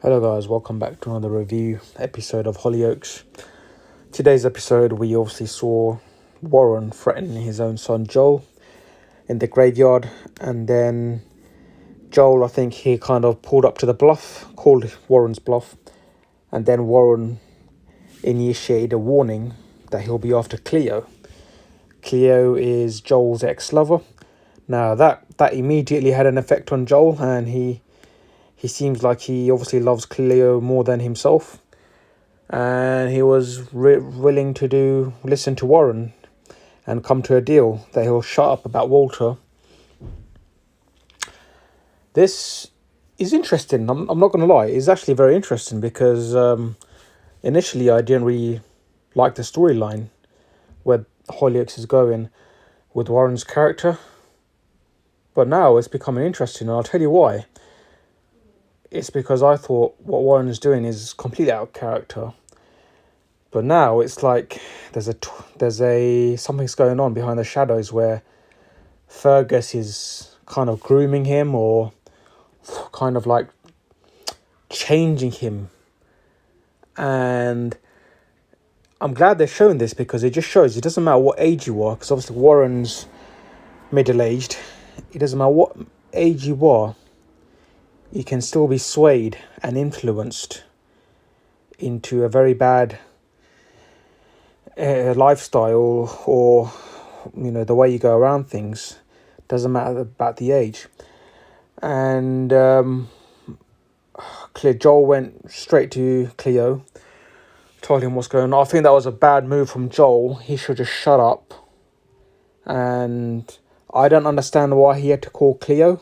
Hello guys, welcome back to another review episode of Hollyoaks. Today's episode we obviously saw Warren threatening his own son Joel in the graveyard, and then Joel, I think he kind of pulled up to the bluff, called Warren's bluff, and then Warren initiated a warning that he'll be after Cleo. Cleo is Joel's ex-lover. Now that immediately had an effect on Joel, and he seems like he obviously loves Cleo more than himself. And he was willing to listen to Warren and come to a deal that he'll shut up about Walter. This is interesting. I'm not going to lie. It's actually very interesting because initially I didn't really like the storyline where Hollyoaks is going with Warren's character. But now it's becoming interesting, and I'll tell you why. It's because I thought what Warren is doing is completely out of character. But now it's like something's going on behind the shadows where Fergus is kind of grooming him, or kind of like changing him. And I'm glad they're showing this because it just shows it doesn't matter what age you are, because obviously Warren's middle-aged. It doesn't matter what age you are, you can still be swayed and influenced into a very bad lifestyle, or the way you go around things. Doesn't matter about the age. And Joel went straight to Cleo, told him what's going on. I think that was a bad move from Joel. He should just shut up. And I don't understand why he had to call Cleo.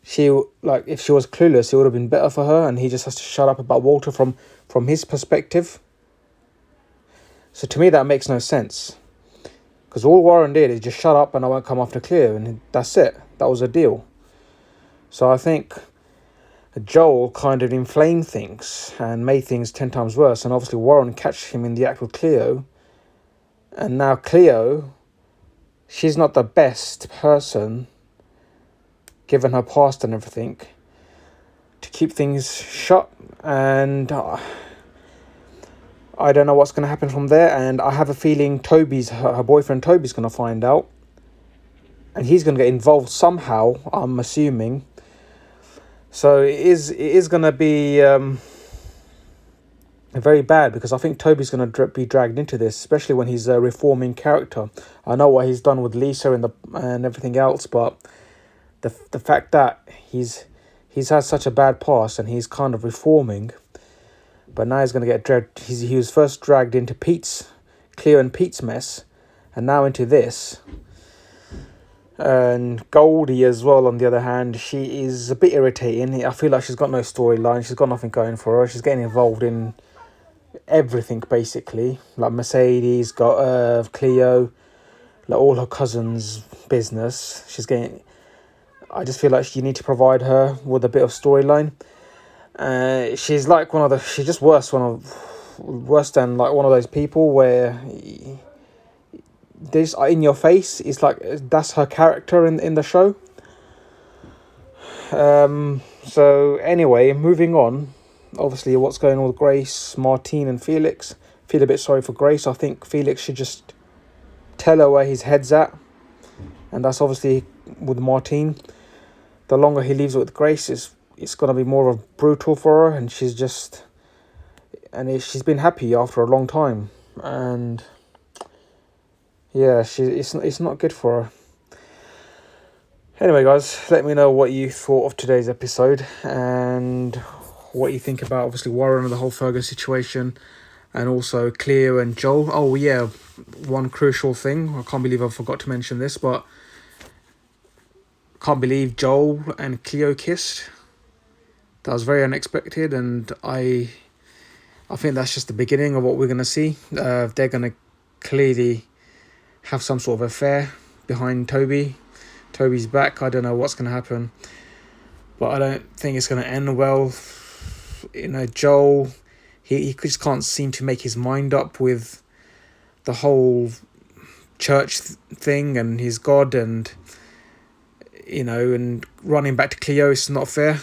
If she was clueless, it would have been better for her, and he just has to shut up about Walter from his perspective. So to me, that makes no sense. Because all Warren did is just shut up and I won't come after Cleo, and that's it. That was a deal. So I think Joel kind of inflamed things and made things 10 times worse. And obviously Warren catched him in the act with Cleo. And now Cleo, she's not the best person, given her past and everything, to keep things shut. And I don't know what's going to happen from there. And I have a feeling her boyfriend Toby's going to find out. And he's going to get involved somehow, I'm assuming. So it is going to be very bad, because I think Toby's going to be dragged into this, especially when he's a reforming character. I know what he's done with Lisa and everything else, but the fact that he's had such a bad past and he's kind of reforming, but now he's going to get dragged. He was first dragged into Cleo and Pete's mess, and now into this. And Goldie as well, on the other hand, she is a bit irritating. I feel like she's got no storyline. She's got nothing going for her. She's getting involved in everything, basically. Like Mercedes, got Cleo, like all her cousins' business. I just feel like you need to provide her with a bit of storyline. She's like she's just worse than like one of those people where this in your face. It's like that's her character in the show. So anyway, moving on. Obviously, what's going on with Grace, Martine, and Felix? Feel a bit sorry for Grace. I think Felix should just tell her where his head's at, and that's obviously with Martine. The longer he leaves it with Grace, it's going to be more of brutal for her, and she's been happy after a long time, and yeah, it's not good for her. Anyway, guys, let me know what you thought of today's episode and what you think about obviously Warren and the whole Fergus situation, and also Cleo and Joel. Oh yeah, one crucial thing. I can't believe I forgot to mention this, but can't believe Joel and Cleo kissed. That was very unexpected, and I think that's just the beginning of what we're going to see. They're going to clearly have some sort of affair behind Toby's back. I don't know what's going to happen, but I don't think it's going to end well. Joel, he just can't seem to make his mind up with the whole church thing and his God, and and running back to Cleo is not fair.